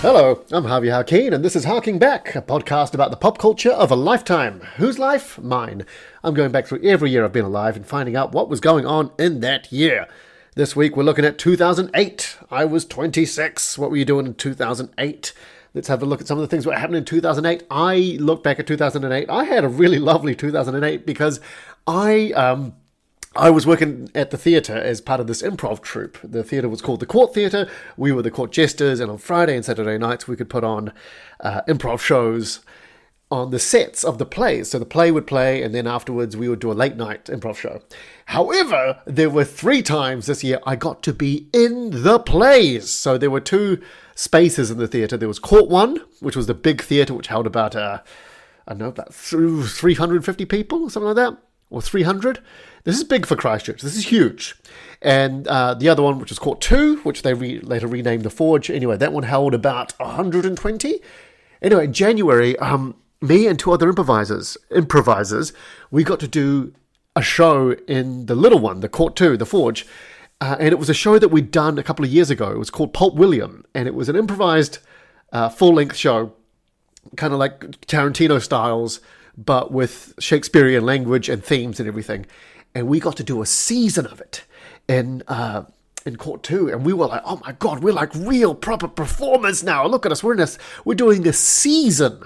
Hello, I'm Javier Harkeen, and this is Harking Back, a podcast about the pop culture of a lifetime. Whose life? Mine. I'm going back through every year I've been alive and finding out what was going on in that year. This week we're looking at 2008. I was 26. What were you doing in 2008? Let's have a look at some of the things that happened in 2008. I look back at 2008. I had a really lovely 2008 because I was working at the theatre as part of this improv troupe. The theatre was called the Court Theatre. We were the court jesters, and on Friday and Saturday nights we could put on improv shows on the sets of the plays. So the play would play, and then afterwards we would do a late night improv show. However, there were 3 times this year I got to be in the plays. So there were 2 spaces in the theatre. There was Court 1, which was the big theatre, which held about, about 350 people or something like that, or 300. This is big for Christchurch. This is huge. And the other one, which was Court 2, which they later renamed the Forge. Anyway, that one held about 120. Anyway, in January, me and 2 other improvisers, we got to do a show in the little one, the Court 2, the Forge. And it was a show that we'd done a couple of years ago. It was called Pulp William. And it was an improvised full-length show, kind of like Tarantino styles, but with Shakespearean language and themes and everything. And we got to do a season of it in Court 2. And we were like, oh my God, we're like real proper performers now. Look at us. We're doing a season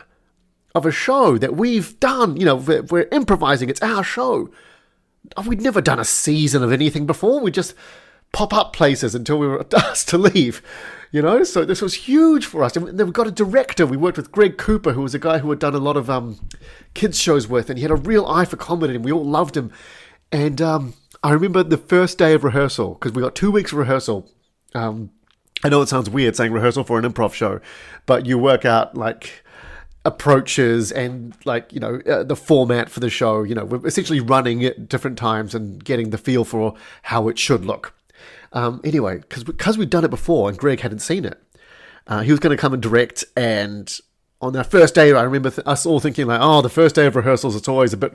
of a show that we've done. You know, we're improvising. It's our show. We'd never done a season of anything before. We just pop up places until we were asked to leave. You know, so this was huge for us. And then we got a director. We worked with Greg Cooper, who was a guy who had done a lot of kids shows with, and he had a real eye for comedy, and we all loved him. And I remember the first day of rehearsal, because we got 2 weeks of rehearsal. I know it sounds weird saying rehearsal for an improv show, but you work out like approaches and like, you know, the format for the show. You know, we're essentially running at different times and getting the feel for how it should look. Anyway, because we'd done it before and Greg hadn't seen it, he was going to come and direct. And on our first day, I remember us all thinking like, oh, the first day of rehearsals, it's always a bit,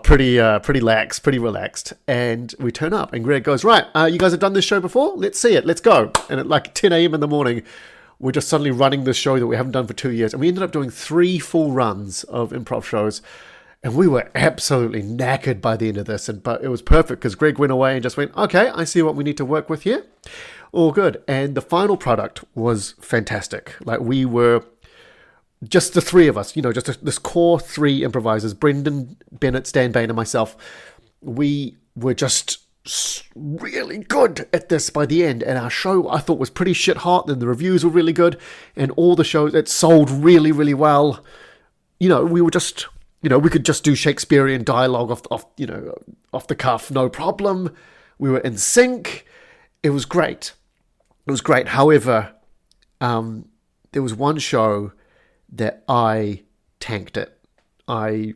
pretty lax, pretty relaxed. And we turn up and Greg goes, right, you guys have done this show before? Let's see it. Let's go. And at like 10 a.m. in the morning, we're just suddenly running this show that we haven't done for 2 years. And we ended up doing 3 full runs of improv shows. And we were absolutely knackered by the end of this. But it was perfect because Greg went away and just went, okay, I see what we need to work with here. All good. And the final product was fantastic. Like we were just the 3 of us, you know, just this core 3 improvisers, Brendan, Bennett, Stan Bain, and myself. We were just really good at this by the end. And our show, I thought, was pretty shit hot. And the reviews were really good. And all the shows, it sold really, really well. You know, we were just... You know, we could just do Shakespearean dialogue off the cuff, no problem. We were in sync. It was great. It was great. However, there was one show that I tanked it. My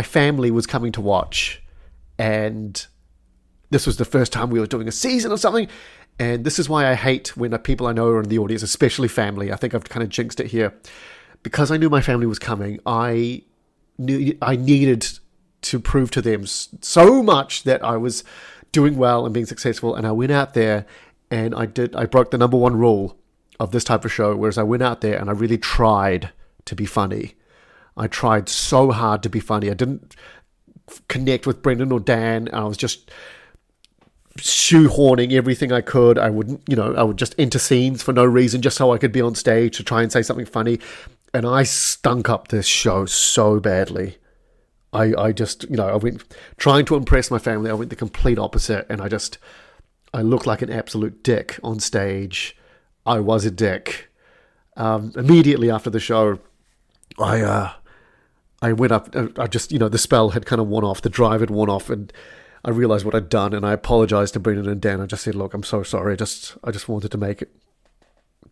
family was coming to watch, and this was the first time we were doing a season of something. And this is why I hate when people I know are in the audience, especially family. I think I've kind of jinxed it here. Because I knew my family was coming, I knew I needed to prove to them so much that I was doing well and being successful. And I went out there and I broke the number 1 rule of this type of show, whereas I went out there and I really tried to be funny. I tried so hard to be funny. I didn't connect with Brendan or Dan. I was just shoehorning everything I could. I would just enter scenes for no reason, just so I could be on stage to try and say something funny. And I stunk up this show so badly. I went trying to impress my family. I went the complete opposite. And I looked like an absolute dick on stage. I was a dick. Immediately after the show, I went up. The spell had kind of worn off. The drive had worn off. And I realized what I'd done. And I apologized to Brendan and Dan. I just said, look, I'm so sorry. I just wanted to make it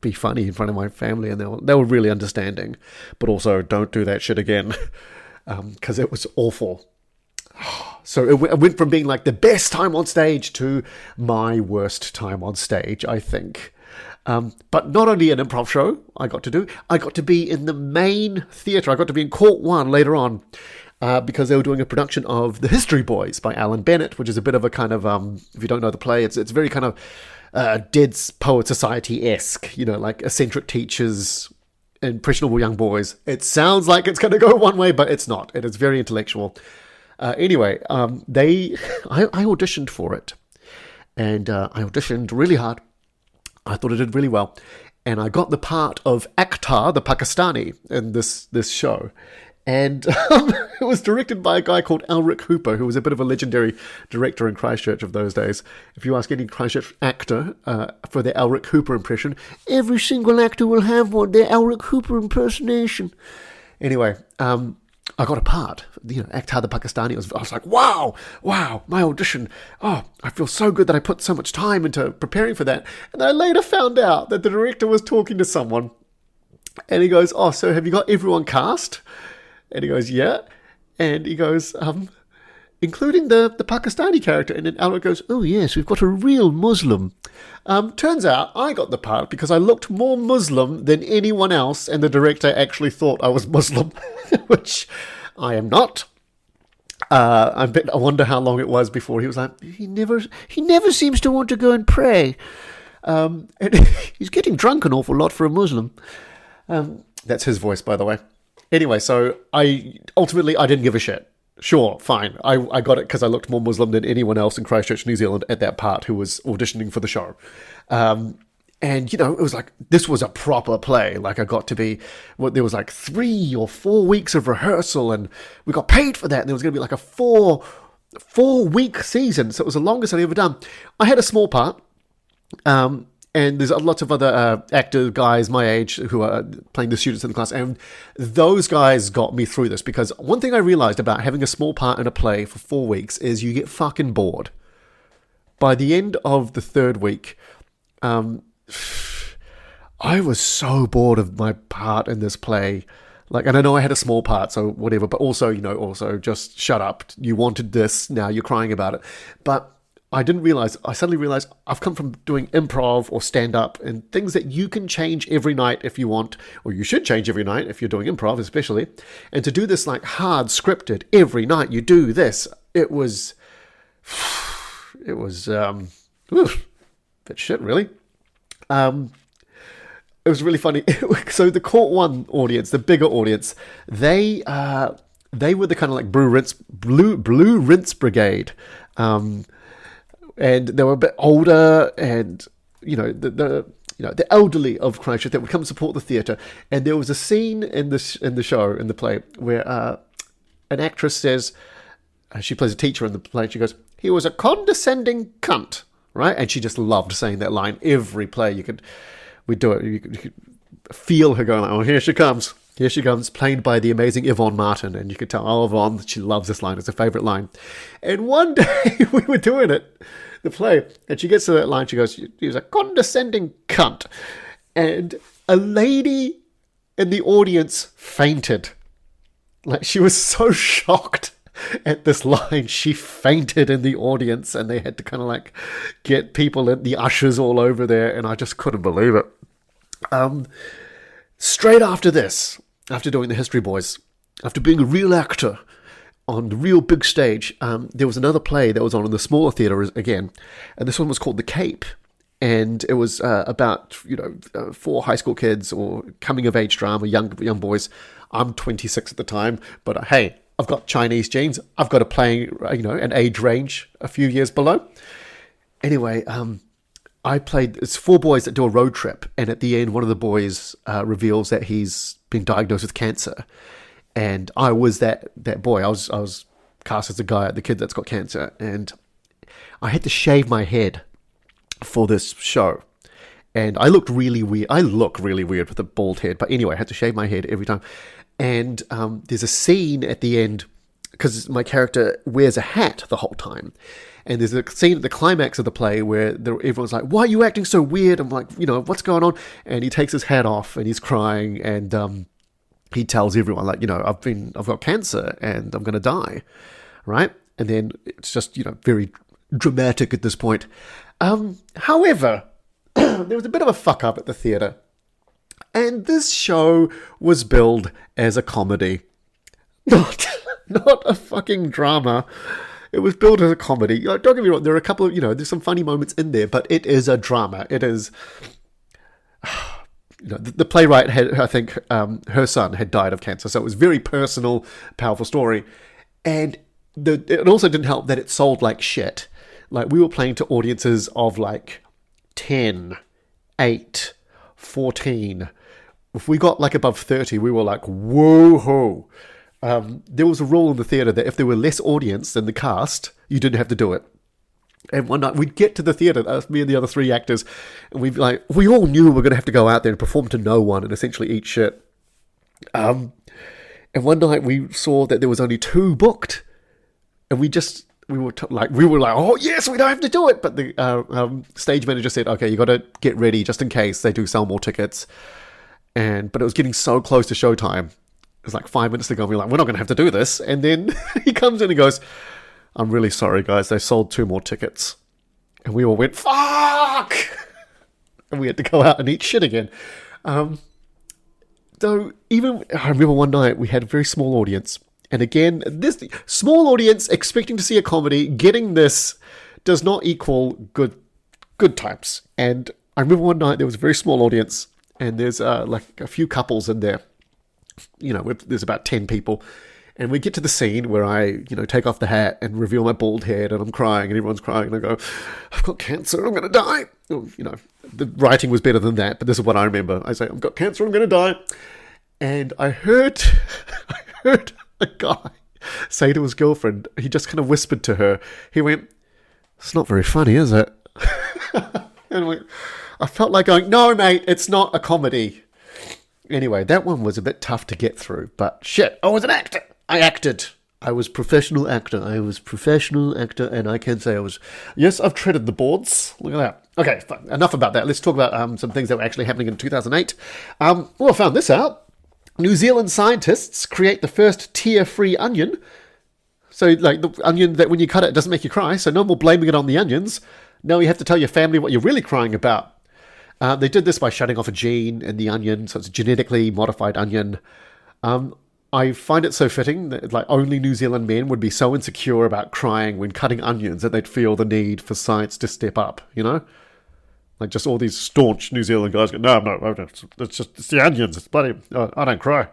be funny in front of my family, and they were really understanding, but also don't do that shit again, because it was awful. So it went from being like the best time on stage to my worst time on stage, I think. But not only an improv show I got to be in the main theatre. I got to be in Court 1 later on, because they were doing a production of The History Boys by Alan Bennett, which is a bit of a kind of, if you don't know the play, it's very kind of Dead Poet Society-esque, like eccentric teachers, impressionable young boys. It sounds like it's going to go one way, but it's not. It is very intellectual. Anyway, I auditioned for it, and I auditioned really hard. I thought I did really well, and I got the part of Akhtar, the Pakistani, in this show. And it was directed by a guy called Elric Hooper, who was a bit of a legendary director in Christchurch of those days. If you ask any Christchurch actor for their Elric Hooper impression, every single actor will have one, their Elric Hooper impersonation. Anyway, I got a part, Akhtar the Pakistani. I was like, wow, my audition. Oh, I feel so good that I put so much time into preparing for that. And I later found out that the director was talking to someone. And he goes, oh, so have you got everyone cast? And he goes, yeah. And he goes, including the Pakistani character. And then Albert goes, oh, yes, we've got a real Muslim. Turns out I got the part because I looked more Muslim than anyone else. And the director actually thought I was Muslim, which I am not. I wonder how long it was before he was like, he never seems to want to go and pray. And he's getting drunk an awful lot for a Muslim. That's his voice, by the way. Anyway, so I didn't give a shit. Sure, fine. I got it because I looked more Muslim than anyone else in Christchurch, New Zealand at that part who was auditioning for the show. And, it was like, this was a proper play. Like I got to be, there was like 3 or 4 weeks of rehearsal and we got paid for that. And there was going to be like a 4-week season. So it was the longest I'd ever done. I had a small part. And there's lots of other actor guys my age who are playing the students in the class. And those guys got me through this. Because one thing I realized about having a small part in a play for 4 weeks is you get fucking bored. By the end of the 3rd week, I was so bored of my part in this play. And I know I had a small part, so whatever. But also, also just shut up. You wanted this, now you're crying about it. But I suddenly realized I've come from doing improv or stand-up and things that you can change every night if you want, or you should change every night if you're doing improv especially. And to do this hard scripted every night you do this, it was bit shit really. It was really funny. So the Court One audience, the bigger audience, they were the kind of blue rinse brigade. And they were a bit older, and the elderly of Christchurch that would come support the theatre. And there was a scene in the play, where an actress says, she plays a teacher in the play, and she goes, "He was a condescending cunt," right? And she just loved saying that line. Every play we'd do it. You could feel her going like, "Oh, here she comes." Here she comes, played by the amazing Yvonne Martin. And you could tell, Yvonne, she loves this line. It's her favourite line. And one day, we were doing the play, and she gets to that line, she goes, "He was a condescending cunt." And a lady in the audience fainted. She was so shocked at this line, she fainted in the audience, and they had to kind of get people, the ushers all over there, and I just couldn't believe it. Straight after this, after doing the History Boys, after being a real actor on the real big stage, there was another play that was on in the smaller theatre again, and this one was called The Cape, and it was about 4 high school kids or coming of age drama, young boys. I'm 26 at the time, but hey, I've got Chinese genes. I've got a playing an age range a few years below. Anyway, it's 4 boys that do a road trip, and at the end, one of the boys reveals that he's been diagnosed with cancer, and I was that boy. I was cast as the kid that's got cancer, and I had to shave my head for this show, and I looked really weird. I look really weird with a bald head, but anyway, I had to shave my head every time. And there's a scene at the end, because my character wears a hat the whole time. And there's a scene at the climax of the play where everyone's like, "Why are you acting so weird?" I'm like, "What's going on?" And he takes his hat off and he's crying, and he tells everyone, I've got cancer and I'm going to die, right? And then it's just, very dramatic at this point. However, there was a bit of a fuck up at the theatre. And this show was billed as a comedy. Not a fucking drama. it was billed as a comedy. Don't get me wrong, there are a couple of, there's some funny moments in there, but it is a drama. It is, the playwright had, I think, her son had died of cancer, so it was a very personal, powerful story. And it also didn't help that it sold like shit. Like, we were playing to audiences of like 10, 8, 14. If we got like above 30, we were like, whoa-ho. There was a rule in the theatre that if there were less audience than the cast, you didn't have to do it. And one night we'd get to the theatre, me and the other 3 actors, and we all knew we were going to have to go out there and perform to no one and essentially eat shit. And one night we saw that there was only 2 booked, and we were like, oh yes, we don't have to do it. But the stage manager said, okay, you got to get ready just in case they do sell more tickets. But it was getting so close to showtime. It was like 5 minutes to go. We're like, we're not going to have to do this. And then he comes in and goes, I'm really sorry, guys. They sold 2 more tickets. And we all went, fuck! And we had to go out and eat shit again. So I remember one night we had a very small audience. And again, this small audience expecting to see a comedy, getting this does not equal good times. And I remember one night there was a very small audience, and there's like a few couples in there. There's about 10 people. And we get to the scene where I, take off the hat and reveal my bald head, and I'm crying, and everyone's crying, and I go, I've got cancer, I'm going to die. The writing was better than that, but this is what I remember. I say, I've got cancer, I'm going to die. And I heard a guy say to his girlfriend, he just kind of whispered to her, he went, it's not very funny, is it? And I felt like going, no, mate, it's not a comedy. Anyway, that one was a bit tough to get through, but shit, I was an actor. I acted. I was professional actor, and I can say yes, I've treaded the boards. Look at that. Okay, fine. Enough about that. Let's talk about some things that were actually happening in 2008. I found this out. New Zealand scientists create the first tear-free onion. So, like, the onion that when you cut it doesn't make you cry, so no more blaming it on the onions. Now you have to tell your family what you're really crying about. They did this by shutting off a gene in the onion, so it's a genetically modified onion. I find it so fitting that like only New Zealand men would be so insecure about crying when cutting onions that they'd feel the need for science to step up, Like just all these staunch New Zealand guys go, no, it's the onions, it's bloody, I don't cry.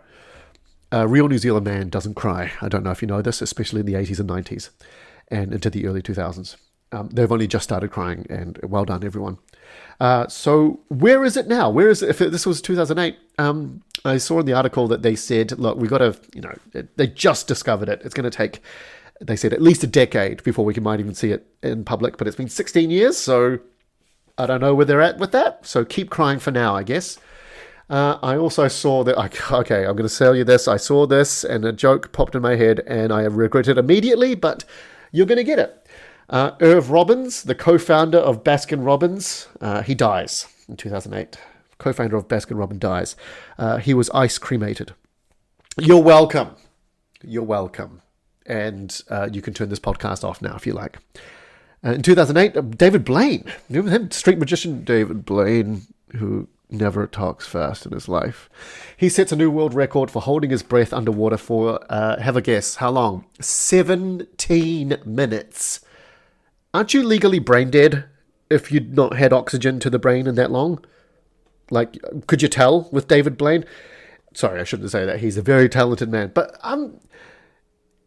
A real New Zealand man doesn't cry. I don't know if you know this, especially in the 80s and 90s and into the early 2000s. They've only just started crying, and well done, everyone. So where is it now? Where is it? If this was 2008, I saw in the article that they said, look, we got to, they just discovered it. It's going to take, they said, at least a decade before we might even see it in public, but it's been 16 years, so I don't know where they're at with that. So keep crying for now, I guess. I also saw that, okay, I'm going to sell you this. I saw this, and a joke popped in my head, and I regret it immediately, but you're going to get it. Irv Robbins, the co-founder of Baskin Robbins, he dies in 2008. Co-founder of Baskin Robbins dies. He was ice cremated. You're welcome. You're welcome. And you can turn this podcast off now if you like. In 2008, David Blaine. Remember him? Street magician David Blaine, who never talks fast in his life. He sets a new world record for holding his breath underwater for, have a guess, how long? 17 minutes. Aren't you legally brain dead if you'd not had oxygen to the brain in that long? Like, could you tell with David Blaine? Sorry, I shouldn't say that. He's a very talented man. But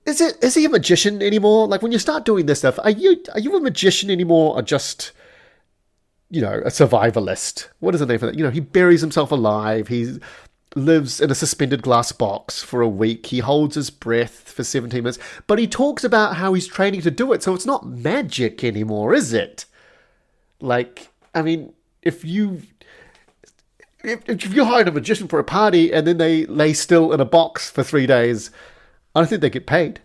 is he a magician anymore? Like, when you start doing this stuff, are you a magician anymore, or just, a survivalist? What is the name for that? He buries himself alive. He lives in a suspended glass box for a week. He holds his breath for 17 minutes. But he talks about how he's training to do it. So it's not magic anymore, is it? Like, I mean, if you hired a magician for a party and then they lay still in a box for 3 days, I don't think they get paid.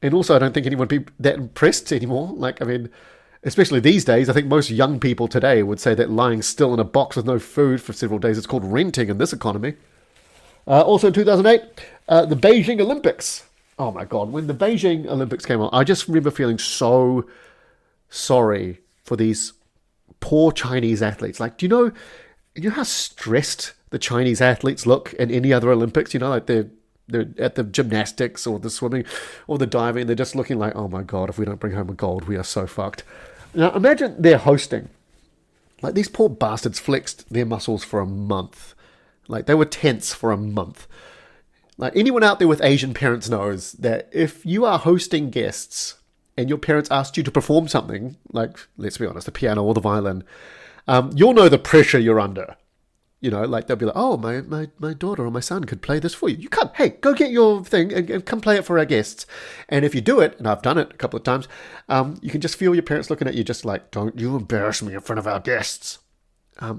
And also, I don't think anyone would be that impressed anymore. Like, I mean, especially these days, I think most young people today would say that lying still in a box with no food for several days, it's called renting in this economy. Also in 2008, the Beijing Olympics. Oh my God, when the Beijing Olympics came on, I just remember feeling so sorry for these poor Chinese athletes. Like, do you know how stressed the Chinese athletes look in any other Olympics? Like they're, they're at the gymnastics or the swimming or the diving. They're just looking like, oh my God, if we don't bring home a gold, we are so fucked. Now imagine they're hosting. Like, these poor bastards flexed their muscles for a month. Like, they were tense for a month. Like, anyone out there with Asian parents knows that if you are hosting guests and your parents asked you to perform something, like, let's be honest, the piano or the violin, you'll know the pressure you're under. You know, like, they'll be like, oh, my daughter or my son could play this for you. You can't. Hey, go get your thing and come play it for our guests. And if you do it, and I've done it a couple of times, you can just feel your parents looking at you just like, don't you embarrass me in front of our guests.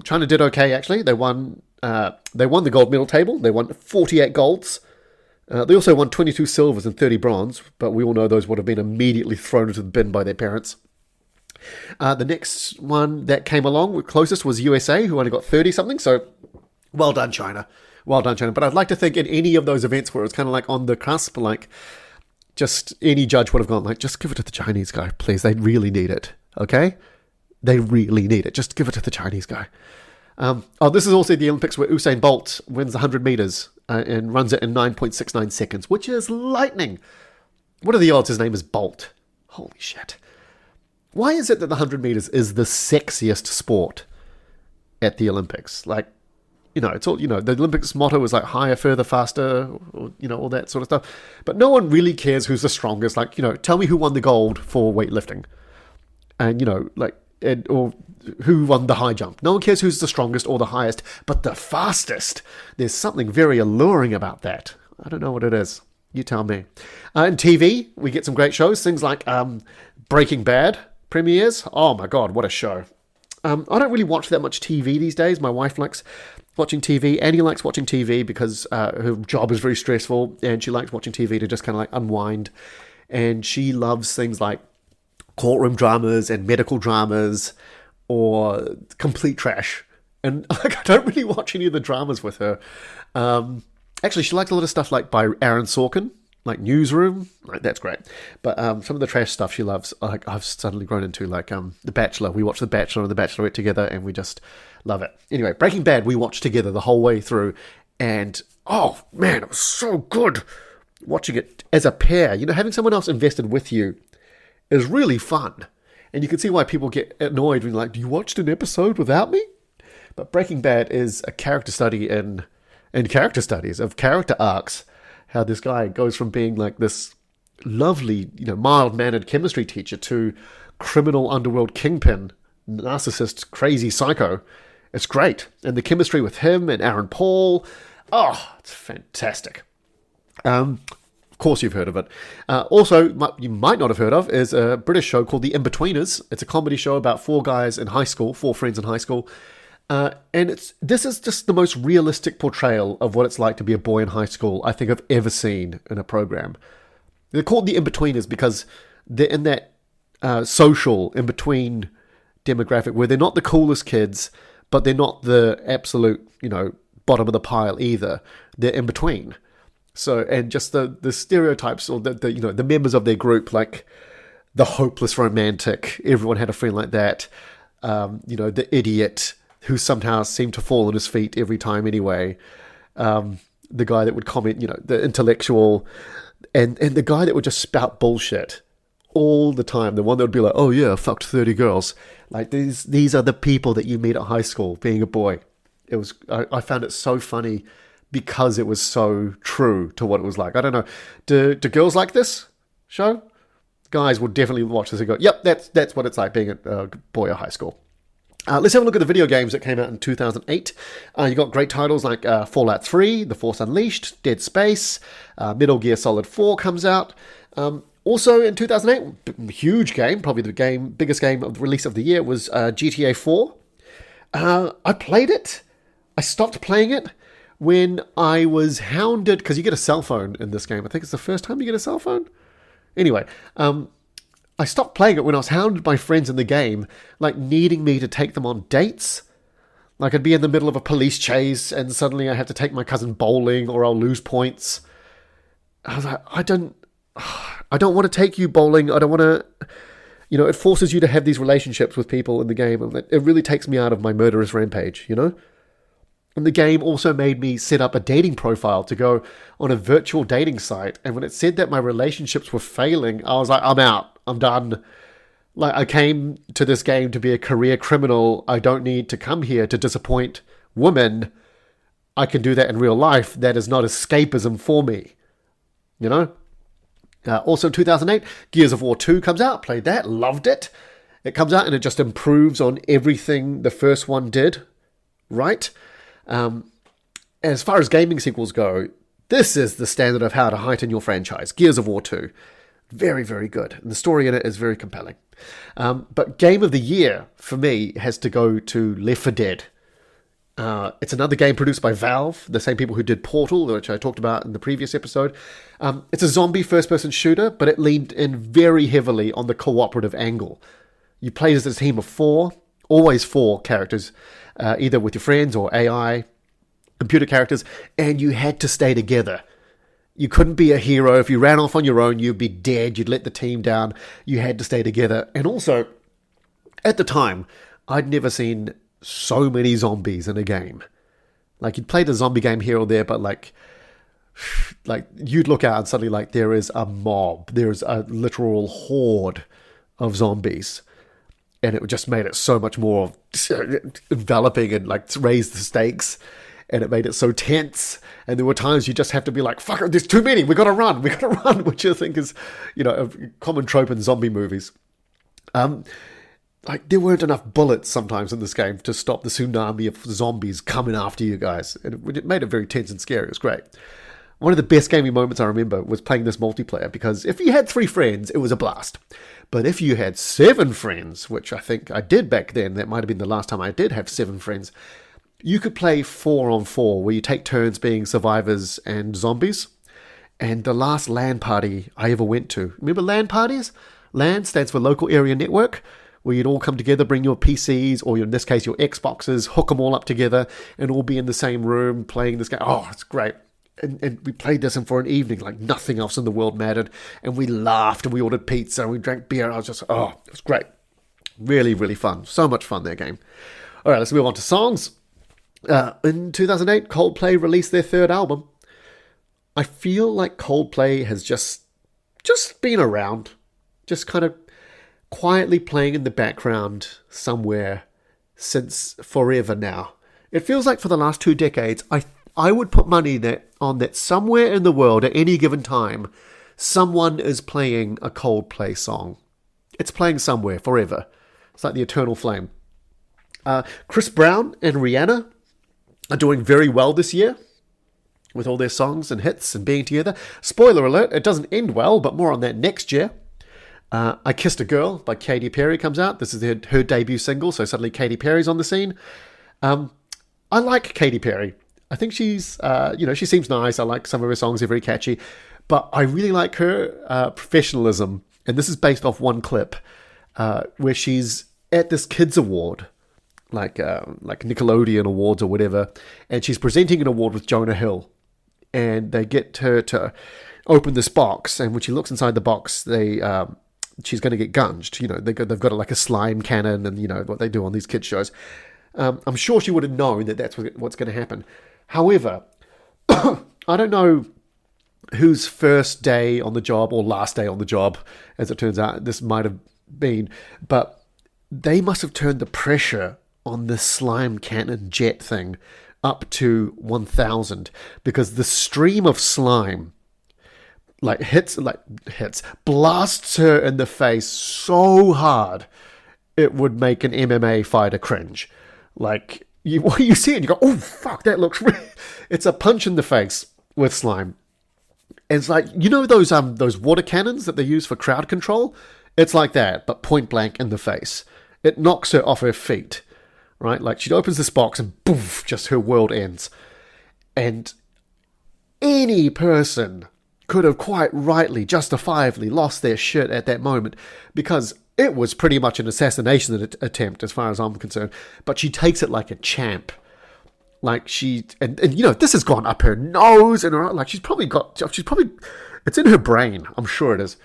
China did okay, actually. They won the gold medal table. They won 48 golds. They also won 22 silvers and 30 bronze, but we all know those would have been immediately thrown into the bin by their parents. The next one that came along closest was USA, who only got 30-something, so well done, China. Well done, China. But I'd like to think in any of those events where it was kind of like on the cusp, like, just any judge would have gone, like, just give it to the Chinese guy, please. They really need it, okay? They really need it. Just give it to the Chinese guy. This is also the Olympics where Usain Bolt wins the 100 meters and runs it in 9.69 seconds, which is lightning. What are the odds his name is Bolt? Holy shit. Why is it that the 100 meters is the sexiest sport at the Olympics? Like, you know, it's all, you know, the Olympics motto is like higher, further, faster, or, you know, all that sort of stuff. But no one really cares who's the strongest. Like, you know, tell me who won the gold for weightlifting. And, you know, like, or who won the high jump. No one cares who's the strongest or the highest, but the fastest. There's something very alluring about that. I don't know what it is. You tell me. In TV, we get some great shows. Things like Breaking Bad premieres. Oh my God, what a show. I don't really watch that much TV these days. My wife likes watching TV. Annie likes watching TV because her job is very stressful, and she likes watching TV to just kind of like unwind. And she loves things like courtroom dramas and medical dramas or complete trash. And like, I don't really watch any of the dramas with her. Actually, she likes a lot of stuff like by Aaron Sorkin, like Newsroom. Like, that's great. But some of the trash stuff she loves, like, I've suddenly grown into, like The Bachelor. We watch The Bachelor and The Bachelorette together, and we just love it. Anyway, Breaking Bad, we watched together the whole way through. And, oh, man, it was so good watching it as a pair. You know, having someone else invested with you is really fun. And you can see why people get annoyed when you're like, you watched an episode without me? But Breaking Bad is a character study in character studies of character arcs. How this guy goes from being like this lovely, you know, mild-mannered chemistry teacher to criminal underworld kingpin, narcissist, crazy psycho. It's great. And the chemistry with him and Aaron Paul, oh, it's fantastic. Of course you've heard of it. Also, you might not have heard of is a British show called The In-Betweeners. It's a comedy show about four friends in high school. And this is just the most realistic portrayal of what it's like to be a boy in high school I think I've ever seen in a program. They're called The In-Betweeners because they're in that social in-between demographic where they're not the coolest kids, but they're not the absolute, you know, bottom of the pile either. They're in between. So, and just the stereotypes or the you know, the members of their group, like the hopeless romantic, everyone had a friend like that, you know, the idiot who somehow seemed to fall on his feet every time anyway, the guy that would comment, you know, the intellectual, and the guy that would just spout bullshit all the time, the one that would be like, oh yeah, I fucked 30 girls. Like, these are the people that you meet at high school being a boy. It was, I found it so funny because it was so true to what it was like. I don't know. Do girls like this show? Guys will definitely watch this and go, yep, that's what it's like being a boy at high school. Let's have a look at the video games that came out in 2008. You got great titles like Fallout 3, The Force Unleashed, Dead Space, Metal Gear Solid 4 comes out. Also in 2008, huge game, probably the biggest game of the release of the year was GTA 4. I played it. I stopped playing it when I was hounded, because you get a cell phone in this game. I think it's the first time you get a cell phone. Anyway, I stopped playing it when I was hounded by friends in the game, like needing me to take them on dates. Like, I'd be in the middle of a police chase and suddenly I have to take my cousin bowling or I'll lose points. I was like, I don't want to take you bowling. I don't want to, you know, it forces you to have these relationships with people in the game. And it really takes me out of my murderous rampage, you know? And the game also made me set up a dating profile to go on a virtual dating site. And when it said that my relationships were failing, I was like, I'm out. I'm done. Like, I came to this game to be a career criminal. I don't need to come here to disappoint women. I can do that in real life. That is not escapism for me. You know? Also in 2008, Gears of War 2 comes out. Played that. Loved it. It comes out and it just improves on everything the first one did. Right? As far as gaming sequels go, this is the standard of how to heighten your franchise. Gears of War 2. Very, very good. And the story in it is very compelling. But Game of the Year, for me, has to go to Left 4 Dead. It's another game produced by Valve, the same people who did Portal, which I talked about in the previous episode. It's a zombie first-person shooter, but it leaned in very heavily on the cooperative angle. You play as a team of 4, always 4 characters, either with your friends or AI, computer characters, and you had to stay together. You couldn't be a hero. If you ran off on your own, you'd be dead. You'd let the team down. You had to stay together. And also, at the time, I'd never seen so many zombies in a game. Like, you'd played a zombie game here or there, but like you'd look out and suddenly like there is a mob. There's a literal horde of zombies. And it just made it so much more enveloping and like raised the stakes. And it made it so tense. And there were times you just have to be like, fuck, there's too many. We got to run, which I think is, a common trope in zombie movies. Like, there weren't enough bullets sometimes in this game to stop the tsunami of zombies coming after you guys. And it made it very tense and scary. It was great. One of the best gaming moments I remember was playing this multiplayer, because if you had 3 friends, it was a blast. But if you had 7 friends, which I think I did back then, that might have been the last time I did have 7 friends, you could play 4-on-4, where you take turns being survivors and zombies. And the last LAN party I ever went to, remember LAN parties? LAN stands for Local Area Network, where you'd all come together, bring your PCs, or in this case your Xboxes, hook them all up together, and all be in the same room playing this game. Oh, it's great. And we played this for an evening like nothing else in the world mattered. And we laughed and we ordered pizza and we drank beer. And I was just, it was great. Really, really fun. So much fun, that game. All right, let's move on to songs. In 2008, Coldplay released their 3rd album. I feel like Coldplay has just been around. Just kind of quietly playing in the background somewhere since forever now. It feels like for the last 2 decades, I would put money on that somewhere in the world at any given time, someone is playing a Coldplay song. It's playing somewhere forever. It's like the eternal flame. Chris Brown and Rihanna are doing very well this year with all their songs and hits and being together. Spoiler alert, it doesn't end well, but more on that next year. I Kissed a Girl by Katy Perry comes out. This is her debut single, so suddenly Katy Perry's on the scene. I like Katy Perry. I think she's, she seems nice. I like some of her songs. They're very catchy. But I really like her professionalism. And this is based off one clip where she's at this kids award, like Nickelodeon Awards or whatever. And she's presenting an award with Jonah Hill. And they get her to open this box. And when she looks inside the box, she's going to get gunged. They've got like a slime cannon and, what they do on these kids shows. I'm sure she would have known that that's what's going to happen. However, I don't know whose first day on the job or last day on the job, as it turns out, this might have been, but they must have turned the pressure on the slime cannon jet thing up to 1,000, because the stream of slime blasts her in the face so hard it would make an MMA fighter cringe. Like, you see it and you go, oh fuck, that looks real. It's a punch in the face with slime. And it's like, those water cannons that they use for crowd control? It's like that, but point blank in the face. It knocks her off her feet, right? Like, she opens this box and poof, just her world ends. And any person could have quite rightly, justifiably lost their shit at that moment, because it was pretty much an assassination attempt as far as I'm concerned. But she takes it like a champ. Like, this has gone up her nose and like she's probably it's in her brain. I'm sure it is.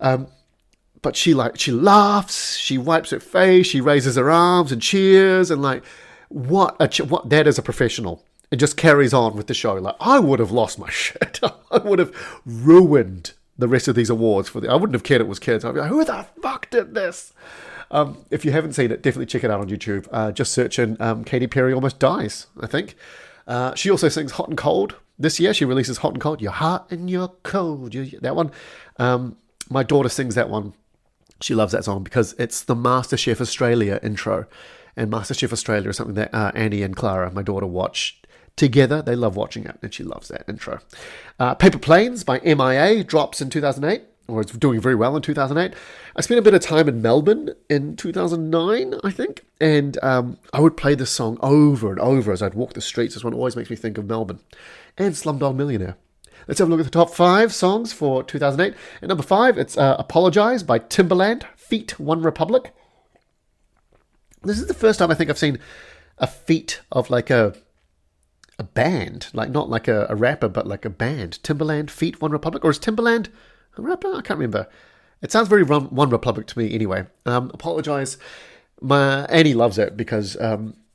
But she laughs, she wipes her face, she raises her arms and cheers, and like, what that is a professional. It just carries on with the show. Like, I would have lost my shit. I would have ruined the rest of these awards. I wouldn't have cared it was kids. I'd be like, who the fuck did this? If you haven't seen it, definitely check it out on YouTube. Just search in Katy Perry Almost Dies, I think. She also sings Hot and Cold. This year she releases Hot and Cold. You're hot and you're cold. That one. My daughter sings that one. She loves that song because it's the MasterChef Australia intro. And MasterChef Australia is something that Annie and Clara, my daughter, watch together. They love watching it, and she loves that intro. Paper Planes by MIA drops in 2008, or it's doing very well in 2008. I spent a bit of time in Melbourne in 2009, I think, and I would play this song over and over as I'd walk the streets. This one always makes me think of Melbourne. And Slumdog Millionaire. Let's have a look at the top 5 songs for 2008. At number 5, it's Apologize by Timbaland, feat. One Republic. This is the first time I think I've seen a feat of like a band, like not like a rapper, but like a band. Timbaland, feat. One Republic, or is Timbaland a rapper? I can't remember. It sounds very One Republic to me anyway. Apologize. My Annie loves it because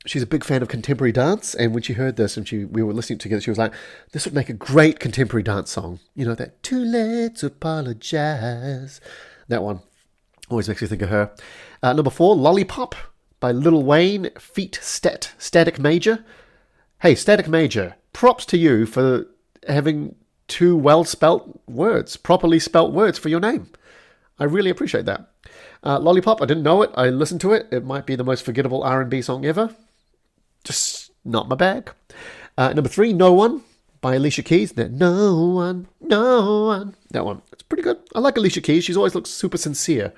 she's a big fan of contemporary dance, and when she heard this and we were listening together, she was like, this would make a great contemporary dance song. You know, that too late to apologize. That one always makes me think of her. Number 4, Lollipop by Lil Wayne, feat. Static Major. Hey, Static Major, props to you for having 2 well-spelt words, properly spelt words for your name. I really appreciate that. Lollipop, I didn't know it. I listened to it. It might be the most forgettable R&B song ever. Just not my bag. Number 3, No One by Alicia Keys. No one. That one. It's pretty good. I like Alicia Keys. She's always looks super sincere.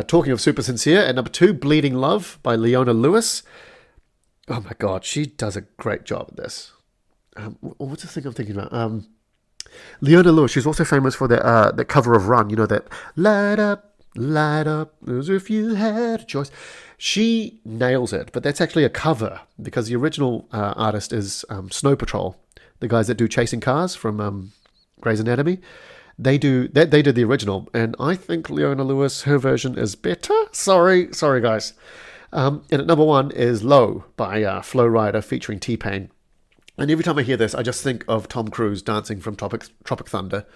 Talking of super sincere, at number 2, Bleeding Love by Leona Lewis. Oh my God, she does a great job at this. What's the thing I'm thinking about? Leona Lewis, she's also famous for the cover of Run, you know, that light up, as if you had a choice. She nails it, but that's actually a cover because the original artist is Snow Patrol, the guys that do Chasing Cars from Grey's Anatomy. They did the original, and I think Leona Lewis, her version is better. Sorry guys. And at number 1 is Low by Flo Rida featuring T-Pain. And every time I hear this, I just think of Tom Cruise dancing from Tropic Thunder.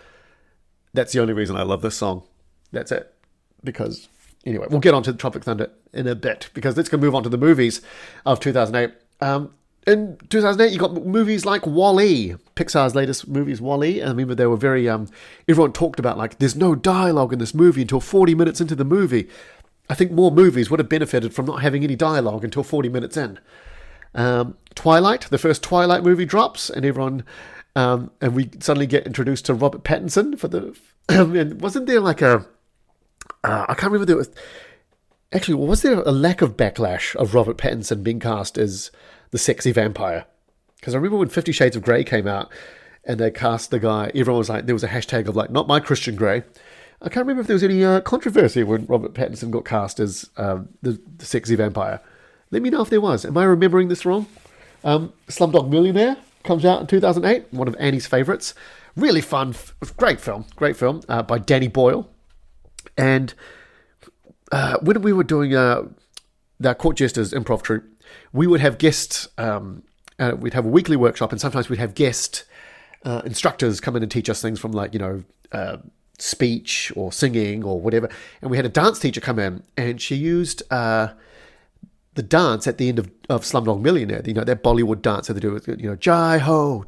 That's the only reason I love this song. That's it. Because, anyway, we'll get on to Tropic Thunder in a bit, because let's go move on to the movies of 2008. In 2008, you got movies like WALL-E, Pixar's latest movies, WALL-E. I remember they were very, everyone talked about, like, there's no dialogue in this movie until 40 minutes into the movie. I think more movies would have benefited from not having any dialogue until 40 minutes in. Twilight, the first Twilight movie drops, and everyone, and we suddenly get introduced to Robert Pattinson for the, and wasn't there like a, I can't remember, was there a lack of backlash of Robert Pattinson being cast as the sexy vampire? Because I remember when 50 Shades of Grey came out, and they cast the guy, everyone was like, there was a hashtag of like, not my Christian Grey. I can't remember if there was any controversy when Robert Pattinson got cast as the sexy vampire. Let me know if there was. Am I remembering this wrong? Slumdog Millionaire comes out in 2008, one of Annie's favourites. Really fun, great film by Danny Boyle. And when we were doing the Court Jesters improv troupe, we would have guests, we'd have a weekly workshop, and sometimes we'd have guest instructors come in and teach us things from, like, you know, speech or singing or whatever. And we had a dance teacher come in, and she used the dance at the end of Slumdog Millionaire, you know, that Bollywood dance that they do with, you know, Jai Ho,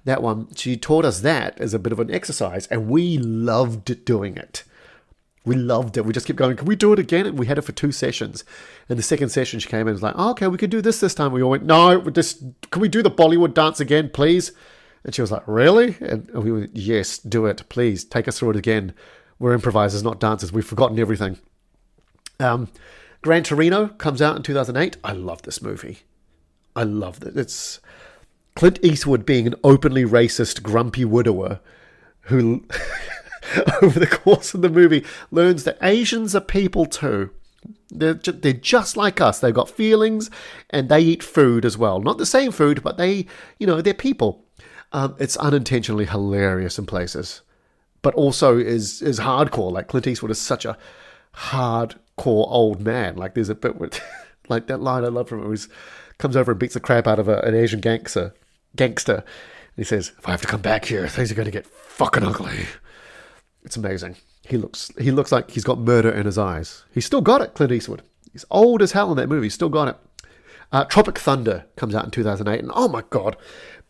that one. She taught us that as a bit of an exercise, and we loved doing it. We loved it. We just kept going, can we do it again? And we had it for 2 sessions. And the second session, she came in and was like, oh, okay, we could do this time. We all went, no, can we do the Bollywood dance again, please? And she was like, really? And we went, yes, do it, please. Take us through it again. We're improvisers, not dancers. We've forgotten everything. Gran Torino comes out in 2008. I love this movie. I love it. It's Clint Eastwood being an openly racist, grumpy widower who, over the course of the movie, learns that Asians are people too. They're just like us. They've got feelings, and they eat food as well. Not the same food, but they, you know, they're people. It's unintentionally hilarious in places, but also is hardcore. Like, Clint Eastwood is such a hardcore old man. Like, there's a bit with Like that line I love from it, where he comes over and beats the crap out of an Asian gangster. And he says, "If I have to come back here, things are going to get fucking ugly." It's amazing. He looks like he's got murder in his eyes. He's still got it, Clint Eastwood. He's old as hell in that movie. He's still got it. Tropic Thunder comes out in 2008. And oh my God,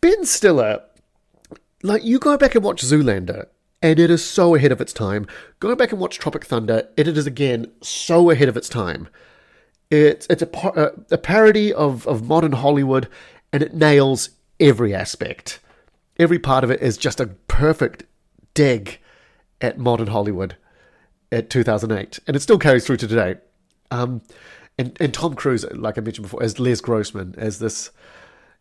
Ben Stiller, like you go back and watch Zoolander, and it is so ahead of its time. Go back and watch Tropic Thunder, and it is again so ahead of its time. It's a parody of modern Hollywood, and it nails every aspect. Every part of it is just a perfect dig at modern Hollywood at 2008, and it still carries through to today. And Tom Cruise, like I mentioned before, as Les Grossman, as this,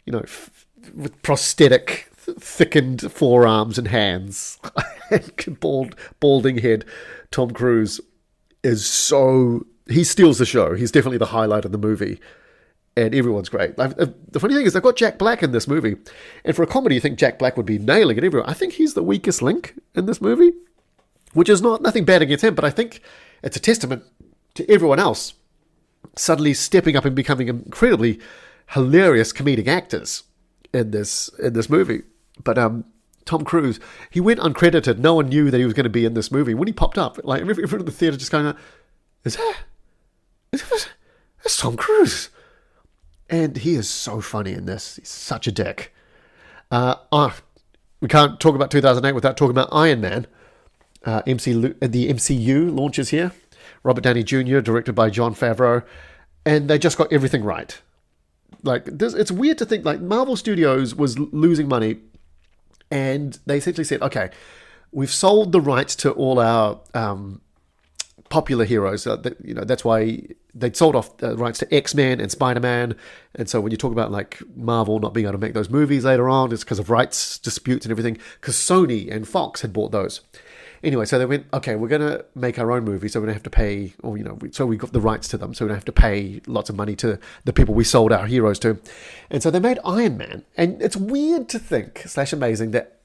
with prosthetic, thickened forearms and hands, and balding head. Tom Cruise he steals the show. He's definitely the highlight of the movie. And everyone's great. The funny thing is, they've got Jack Black in this movie. And for a comedy, you think Jack Black would be nailing it everywhere. I think he's the weakest link in this movie, which is nothing bad against him, but I think it's a testament to everyone else suddenly stepping up and becoming incredibly hilarious comedic actors in this movie. But Tom Cruise, he went uncredited. No one knew that he was going to be in this movie. When he popped up, like everyone in the theater just going, that's Tom Cruise. And he is so funny in this. He's such a dick. We can't talk about 2008 without talking about Iron Man. The MCU launches here. Robert Downey Jr., directed by Jon Favreau. And they just got everything right. Like, it's weird to think, like, Marvel Studios was losing money. And they essentially said, okay, we've sold the rights to all our popular heroes. That's why they'd sold off the rights to X-Men and Spider-Man. And so when you talk about like Marvel not being able to make those movies later on, it's because of rights disputes and everything, because Sony and Fox had bought those. Anyway, so they went, okay, we're going to make our own movie, so we're going to have to pay, so we got the rights to them, so we don't have to pay lots of money to the people we sold our heroes to. And so they made Iron Man. And it's weird to think, / amazing, that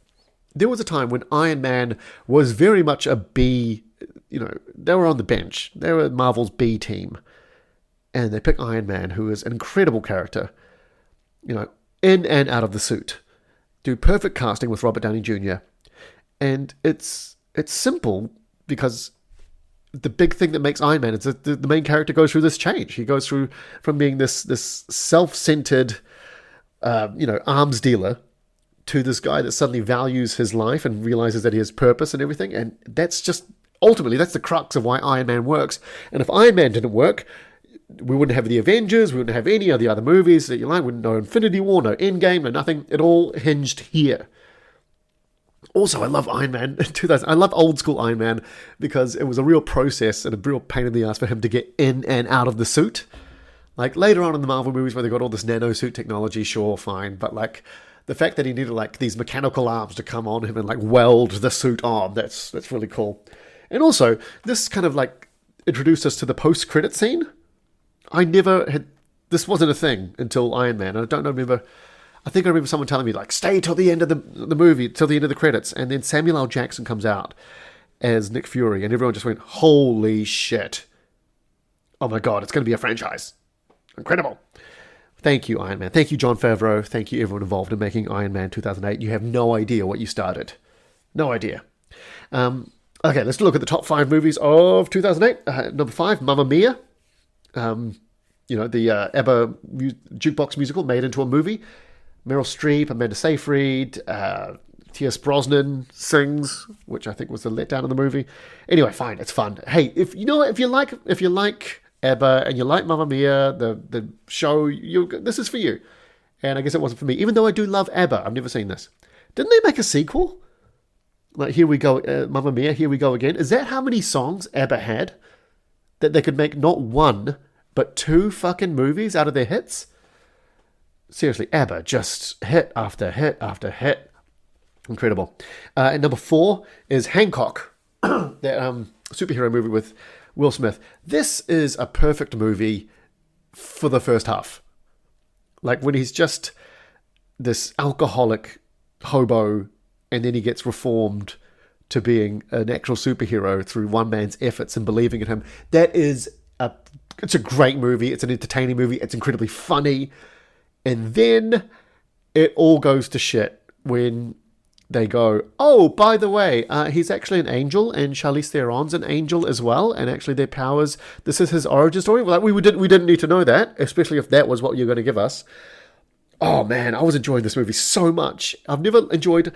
there was a time when Iron Man was very much a B, they were on the bench. They were Marvel's B team. And they picked Iron Man, who is an incredible character, in and out of the suit. Do perfect casting with Robert Downey Jr. And it's simple, because the big thing that makes Iron Man is that the main character goes through this change. He goes through from being this self-centered, arms dealer, to this guy that suddenly values his life and realizes that he has purpose and everything. And that's just, ultimately, that's the crux of why Iron Man works. And if Iron Man didn't work, we wouldn't have the Avengers, we wouldn't have any of the other movies that you like, we wouldn't know Infinity War, no Endgame, no nothing. It all hinged here. Also, I love Iron Man 2000. I love old school Iron Man because it was a real process and a real pain in the ass for him to get in and out of the suit. Like later on in the Marvel movies where they got all this nano suit technology, sure, fine. But like the fact that he needed like these mechanical arms to come on him and like weld the suit on, that's really cool. And also, this kind of like introduced us to the post-credit scene. This wasn't a thing until Iron Man. I think I remember someone telling me, like, stay till the end of the movie, till the end of the credits. And then Samuel L. Jackson comes out as Nick Fury, and everyone just went, holy shit. Oh my God, it's going to be a franchise. Incredible. Thank you, Iron Man. Thank you, Jon Favreau. Thank you, everyone involved in making Iron Man 2008. You have no idea what you started. No idea. Okay, let's look at the top 5 movies of 2008. Number 5, Mamma Mia. The ABBA jukebox musical made into a movie. Meryl Streep, Amanda Seyfried, T.S. Brosnan sings, which I think was the letdown of the movie. Anyway, fine, it's fun. Hey, if you like ABBA and you like Mamma Mia, the show, this is for you. And I guess it wasn't for me, even though I do love ABBA. I've never seen this. Didn't they make a sequel? Like, here we go, Mamma Mia, here we go again. Is that how many songs ABBA had? That they could make not one, but 2 fucking movies out of their hits? Seriously, ABBA, just hit after hit after hit. Incredible. And number 4 is Hancock, that superhero movie with Will Smith. This is a perfect movie for the first half. Like when he's just this alcoholic hobo and then he gets reformed to being an actual superhero through one man's efforts and believing in him. That is a it's a great movie. It's an entertaining movie. It's incredibly funny. And then it all goes to shit when they go, oh, by the way, he's actually an angel, and Charlize Theron's an angel as well, and actually their powers, this is his origin story. Like, we didn't need to know that, especially if that was what you're going to give us. Oh man, I was enjoying this movie so much. I've never enjoyed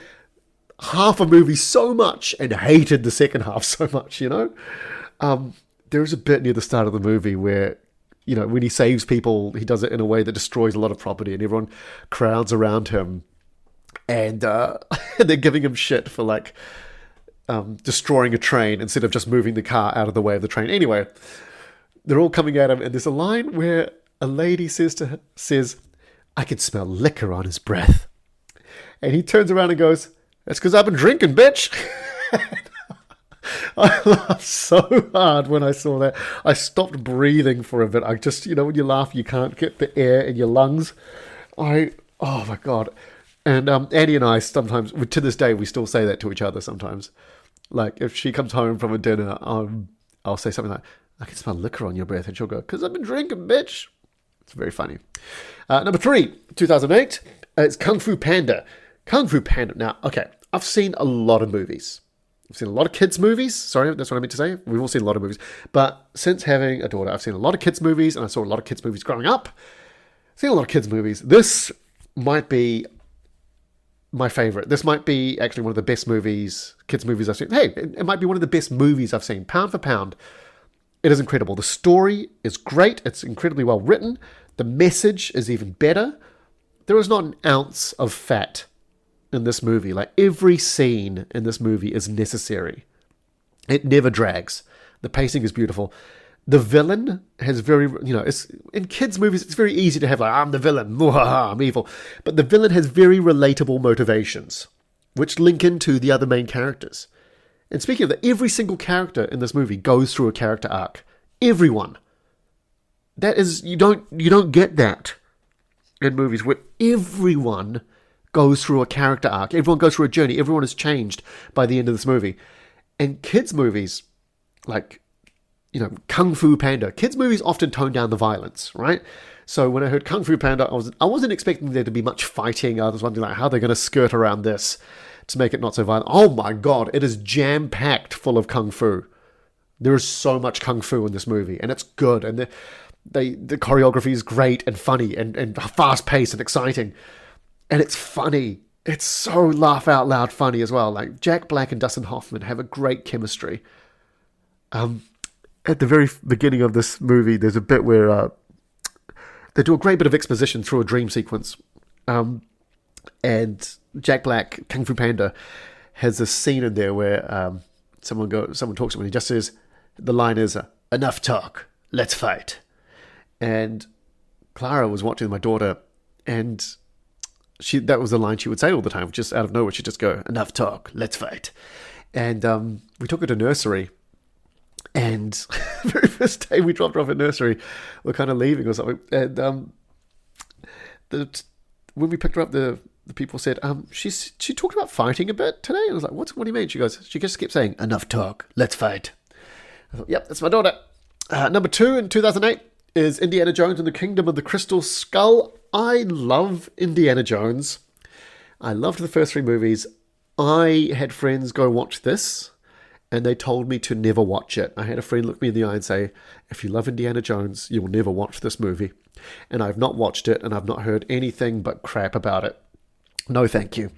half a movie so much and hated the second half so much, you know? There's a bit near the start of the movie where, you know, when he saves people, he does it in a way that destroys a lot of property, and everyone crowds around him. And they're giving him shit for, like, destroying a train instead of just moving the car out of the way of the train. Anyway, they're all coming at him, and there's a line where a lady says, I can smell liquor on his breath. And he turns around and goes, that's because I've been drinking, bitch. I laughed so hard when I saw that. I stopped breathing for a bit. I just, you know, when you laugh, you can't get the air in your lungs. Oh my God. And Annie and I sometimes, to this day, we still say that to each other sometimes. Like, if she comes home from a dinner, I'll say something like, I can smell liquor on your breath. And she'll go, because I've been drinking, bitch. It's very funny. Number 3, 2008, it's Kung Fu Panda. Kung Fu Panda. Now, okay, I've seen a lot of movies. I've seen a lot of kids' movies. Sorry, that's what I meant to say. We've all seen a lot of movies. But since having a daughter, I've seen a lot of kids' movies, and I saw a lot of kids' movies growing up. I've seen a lot of kids' movies. This might be my favorite. This might be actually one of the best kids' movies I've seen. Hey, it might be one of the best movies I've seen. Pound for pound, it is incredible. The story is great. It's incredibly well written. The message is even better. There is not an ounce of fat in this movie. Like, every scene in this movie is necessary. It never drags. The pacing is beautiful. The villain has very, you know, it's in kids' movies, it's very easy to have, like, I'm the villain, I'm evil. But the villain has very relatable motivations, which link into the other main characters. And speaking of that, every single character in this movie goes through a character arc. Everyone. That is, you don't get that in movies where everyone goes through a character arc. Everyone goes through a journey. Everyone is changed by the end of this movie. And kids' movies, like, you know, Kung Fu Panda. Kids' movies often tone down the violence, right? So when I heard Kung Fu Panda, I wasn't expecting there to be much fighting. I was wondering, like, how they're going to skirt around this to make it not so violent. Oh my God, it is jam-packed full of Kung Fu. There is so much Kung Fu in this movie, and it's good. And the choreography is great and funny and fast-paced and exciting. And it's funny. It's so laugh-out-loud funny as well. Like, Jack Black and Dustin Hoffman have a great chemistry. At the very beginning of this movie, there's a bit where they do a great bit of exposition through a dream sequence. And Jack Black, Kung Fu Panda, has a scene in there where someone talks to him and he just says, the line is, enough talk, let's fight. And Clara was watching my daughter, and that was the line she would say all the time, just out of nowhere. She'd just go, enough talk, let's fight. And we took her to nursery. And the very first day we dropped her off at nursery, we're kind of leaving or something. And when we picked her up, the people said, she talked about fighting a bit today. And I was like, what do you mean? She just kept saying, enough talk, let's fight. I thought, yep, that's my daughter. Number 2 in 2008 is Indiana Jones and the Kingdom of the Crystal Skull. I love Indiana Jones. I loved the first 3 movies. I had friends go watch this, and they told me to never watch it. I had a friend look me in the eye and say, if you love Indiana Jones, you will never watch this movie. And I've not watched it, and I've not heard anything but crap about it. No, thank you.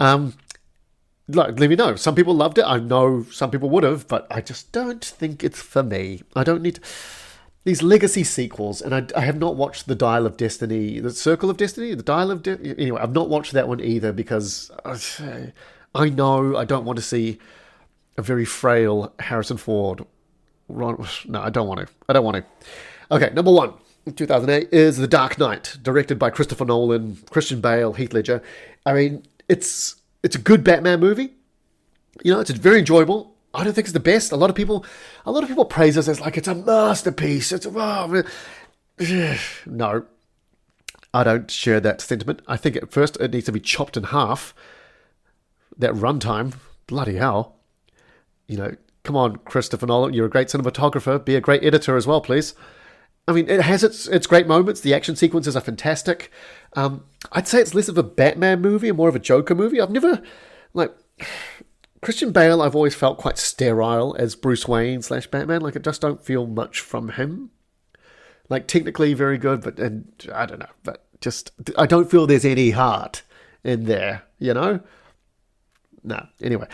Let me know. Some people loved it. I know some people would have, but I just don't think it's for me. I don't need these legacy sequels, and I have not watched The Dial of Destiny, The Circle of Destiny, The Dial of Destiny. Anyway, I've not watched that one either because I know I don't want to see a very frail Harrison Ford. No, I don't want to. Okay, number 1 in 2008 is The Dark Knight, directed by Christopher Nolan, Christian Bale, Heath Ledger. I mean, it's a good Batman movie. You know, it's very enjoyable. I don't think it's the best. A lot of people praise us as like it's a masterpiece. No, I don't share that sentiment. I think at first it needs to be chopped in half. That runtime, bloody hell. You know, come on, Christopher Nolan, you're a great cinematographer. Be a great editor as well, please. I mean, it has its great moments. The action sequences are fantastic. I'd say it's less of a Batman movie and more of a Joker movie. I've never, like, Christian Bale, I've always felt quite sterile as Bruce Wayne / Batman. Like, I just don't feel much from him. Like, technically very good, but, and I don't know, but just, I don't feel there's any heart in there, you know? No, anyway.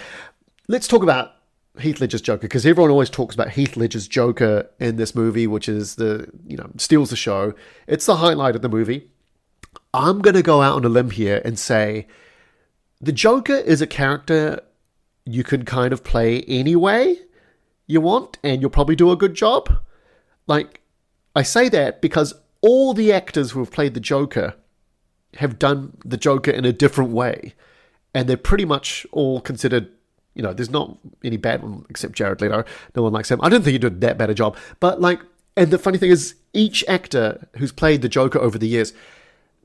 Let's talk about Heath Ledger's Joker, because everyone always talks about Heath Ledger's Joker in this movie, which is steals the show. It's the highlight of the movie. I'm going to go out on a limb here and say the Joker is a character you can kind of play any way you want, and you'll probably do a good job. Like, I say that because all the actors who have played the Joker have done the Joker in a different way, and they're pretty much all considered, there's not any bad one except Jared Leto. No one likes him. I don't think he did that bad a job. But and the funny thing is, each actor who's played the Joker over the years,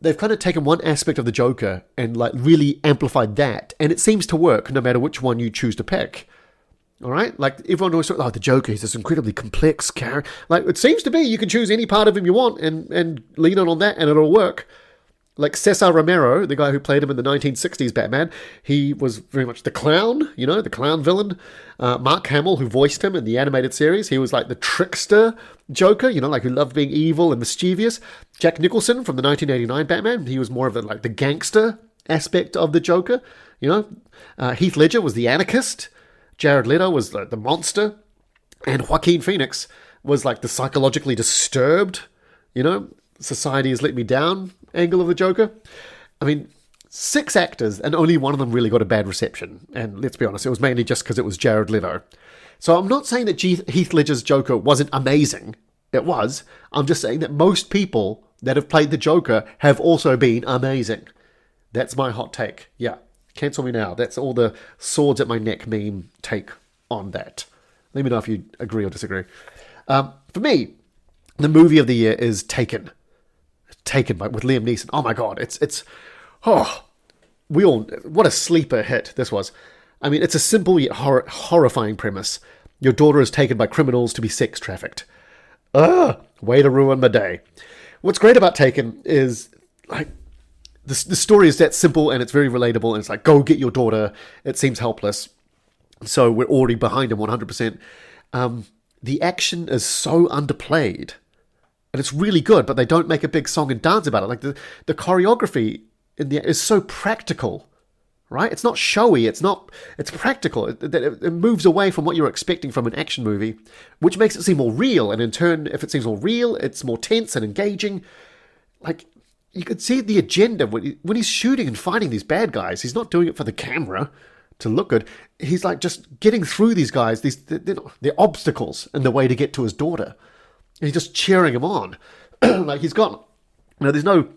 they've kind of taken one aspect of the Joker and really amplified that, and it seems to work no matter which one you choose to pick. All right, everyone always talks, the Joker, he's this incredibly complex character. It seems to be you can choose any part of him you want and lean on that, and it'll work. Like Cesar Romero, the guy who played him in the 1960s Batman, he was very much the clown, the clown villain. Mark Hamill, who voiced him in the animated series, he was like the trickster Joker, who loved being evil and mischievous. Jack Nicholson from the 1989 Batman, he was more of the gangster aspect of the Joker. Heath Ledger was the anarchist. Jared Leto was the monster. And Joaquin Phoenix was the psychologically disturbed, society has let me down angle of the Joker. I mean, 6 actors, and only one of them really got a bad reception. And let's be honest, it was mainly just because it was Jared Leto. So I'm not saying that Heath Ledger's Joker wasn't amazing. It was. I'm just saying that most people that have played the Joker have also been amazing. That's my hot take. Yeah, cancel me now. That's all the swords at my neck meme take on that. Let me know if you agree or disagree. For me, the movie of the year is Taken. With Liam Neeson. Oh my God, what a sleeper hit this was. I mean, it's a simple yet horrifying premise. Your daughter is taken by criminals to be sex trafficked. Way to ruin my day. What's great about Taken is the story is that simple and it's very relatable, and it's go get your daughter. It seems helpless, so we're already behind him 100%. The action is so underplayed. And it's really good, but they don't make a big song and dance about it. The choreography is so practical, right? It's not showy. It's practical. It moves away from what you're expecting from an action movie, which makes it seem more real. And in turn, if it seems more real, it's more tense and engaging. You could see the agenda when he's shooting and fighting these bad guys. He's not doing it for the camera to look good. He's just getting through these guys. They're obstacles in the way to get to his daughter. He's just cheering him on. He's got, there's no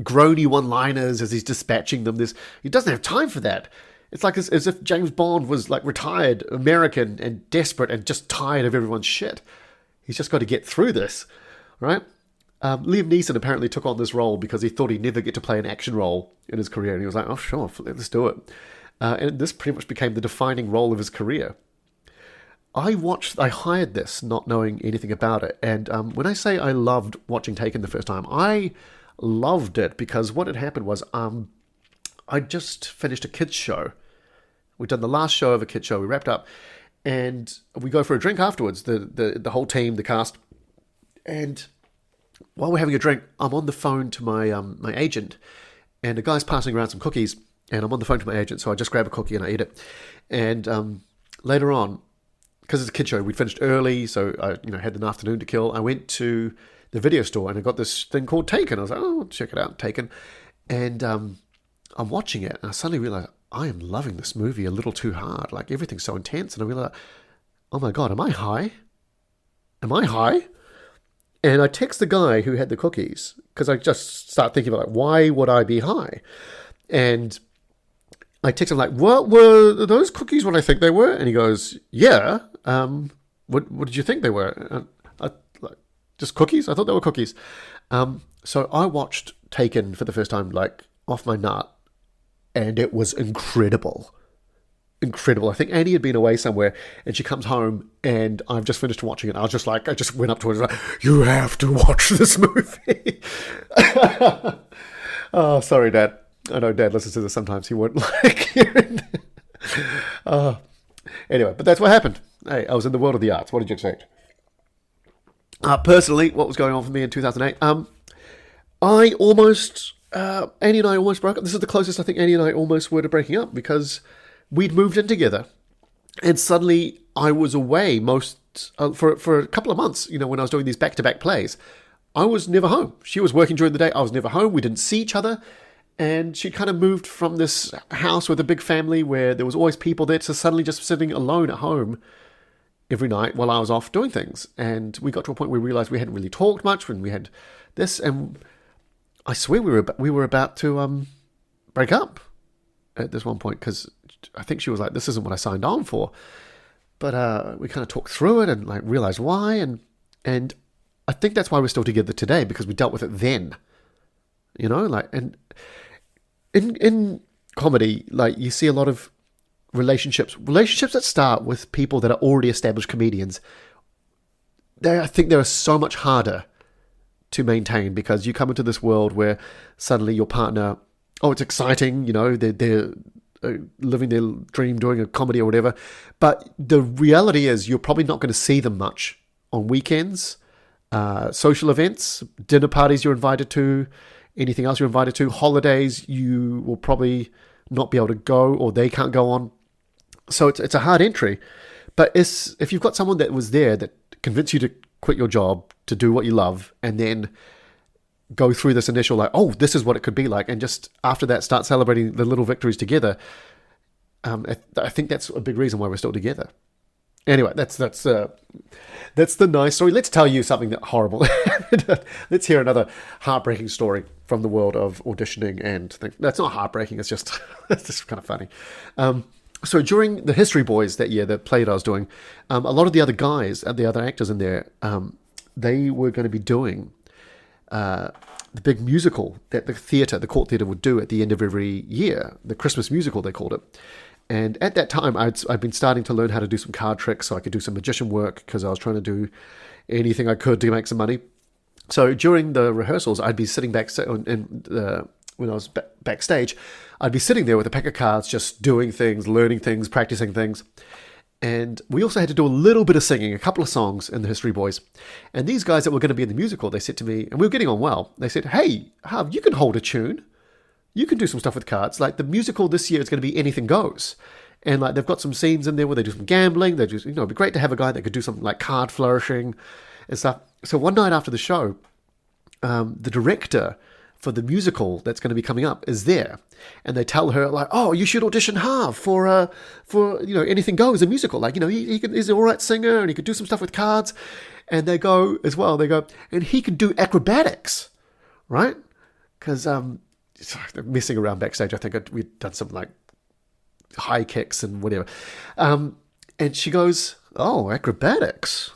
groany one-liners as he's dispatching them. He doesn't have time for that. It's as if James Bond was retired American and desperate and just tired of everyone's shit. He's just got to get through this, right? Liam Neeson apparently took on this role because he thought he'd never get to play an action role in his career. And he was like, oh, sure, let's do it. And this pretty much became the defining role of his career. I hired this not knowing anything about it, and when I say I loved watching Taken the first time, I loved it because what had happened was I just finished a kids show. We'd done the last show of a kids show, we wrapped up, and we go for a drink afterwards, the whole team, the cast, and while we're having a drink, I'm on the phone to my agent, and a guy's passing around some cookies, and I'm on the phone to my agent, so I just grab a cookie and I eat it, and later on, because it's a kid show, we'd finished early, so I had an afternoon to kill. I went to the video store and I got this thing called Taken. I was like, oh, check it out, Taken. And I'm watching it and I suddenly realized I am loving this movie a little too hard. Everything's so intense. And I realized, oh my God, am I high? Am I high? And I text the guy who had the cookies because I just start thinking about why would I be high? And I text him what were those cookies what I think they were? And he goes, yeah. What did you think they were? Just cookies? I thought they were cookies. So I watched Taken for the first time, off my nut, and it was incredible. incredible. I think Annie had been away somewhere, and she comes home, and I've just finished watching it. I just went up to her and was like, "You have to watch this movie." Oh, sorry, Dad. I know Dad listens to this sometimes. He won't like hearing that. Anyway, but that's what happened. Hey, I was in the world of the arts. What did you expect? Personally, what was going on for me in 2008? Annie and I almost broke up. This is the closest I think Annie and I almost were to breaking up, because we'd moved in together, and suddenly I was away for a couple of months. When I was doing these back-to-back plays, I was never home. She was working during the day. I was never home. We didn't see each other. And she kind of moved from this house with a big family where there was always people there to suddenly just sitting alone at home every night while I was off doing things. And we got to a point where we realized we hadn't really talked much when we had this. And I swear we were about to break up at this one point, because I think she was like, "This isn't what I signed on for." But we kind of talked through it and realized why. And I think that's why we're still together today, because we dealt with it then. And in comedy, you see a lot of relationships that start with people that are already established comedians. I think they're so much harder to maintain, because you come into this world where suddenly your partner, it's exciting, they're living their dream doing a comedy or whatever, but the reality is you're probably not going to see them much on weekends, social events, dinner parties you're invited to, anything else you're invited to, holidays you will probably not be able to go, or they can't go on. So it's a hard entry. But if you've got someone that was there that convinced you to quit your job to do what you love, and then go through this initial this is what it could be like, and just after that start celebrating the little victories together, I think that's a big reason why we're still together. Anyway, that's the nice story. Let's tell you something that horrible. Let's hear another heartbreaking story from the world of auditioning and things. That's not heartbreaking. It's just kind of funny. So during the History Boys that year, the play that I was doing, a lot of the other guys, the other actors in there, they were going to be doing the big musical that the Court Theatre would do at the end of every year, the Christmas musical, they called it. And at that time, I'd been starting to learn how to do some card tricks so I could do some magician work, because I was trying to do anything I could to make some money. So during the rehearsals, I'd be sitting backstage, when I was backstage, I'd be sitting there with a pack of cards, just doing things, learning things, practicing things. And we also had to do a little bit of singing, a couple of songs in the History Boys. And these guys that were going to be in the musical, they said to me, and we were getting on well, they said, "Hey, Harv, you can hold a tune. You can do some stuff with cards. The musical this year is going to be anything goes." And they've got some scenes in there where they do some gambling. They do, it'd be great to have a guy that could do something like card flourishing and stuff. So one night after the show, the director for the musical that's going to be coming up is there, and they tell her "Oh, you should audition Harv for anything goes, a musical. He's an all right singer and he could do some stuff with cards." And they go as well. They go, and he could do acrobatics, right? Because messing around backstage, I think we'd done some high kicks and whatever. And she goes, "Oh, acrobatics,"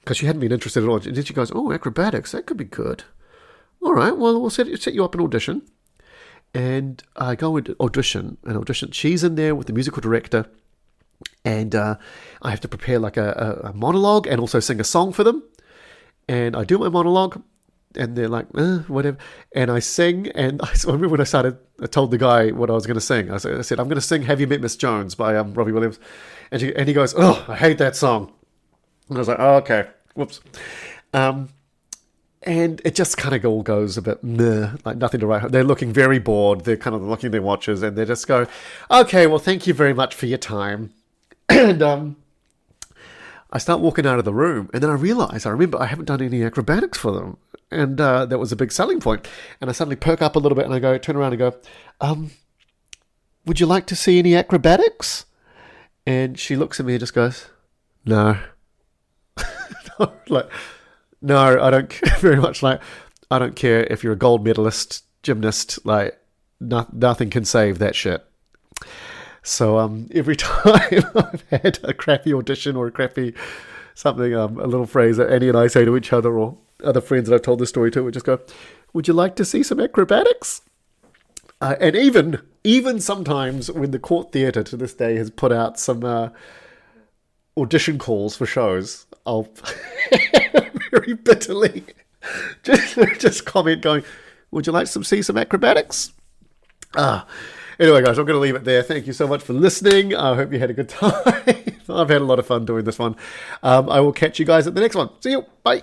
because she hadn't been interested at all. And then she goes, "Oh, acrobatics, that could be good. All right, well, we'll set you up an audition." And I go and audition. She's in there with the musical director, and I have to prepare a monologue and also sing a song for them. And I do my monologue, and they're like, whatever. And I sing, and I remember when I told the guy what I was going to sing. I said, "I'm going to sing Have You Met Miss Jones" by Robbie Williams. And he goes, "Oh, I hate that song." And I was like, "Oh, okay, whoops." And it just kind of all goes a bit nothing to write home. They're looking very bored. They're kind of looking at their watches, and they just go, "Okay, well, thank you very much for your time." And I start walking out of the room, and then I remember I haven't done any acrobatics for them. And that was a big selling point. And I suddenly perk up a little bit, and I turn around and go, "Would you like to see any acrobatics?" And she looks at me and just goes, "No." No, I don't care very much. I don't care if you're a gold medalist gymnast. Nothing can save that shit. So every time I've had a crappy audition or a crappy something, a little phrase that Annie and I say to each other, or other friends that I've told this story to, we just go, "Would you like to see some acrobatics?" And even even sometimes when the Court Theatre to this day has put out some audition calls for shows, I'll very bitterly just comment going, would you like to see some acrobatics? Anyway, guys, I'm going to leave it there. Thank you so much for listening. I hope you had a good time. I've had a lot of fun doing this one. I will catch you guys at the next one. See you. Bye.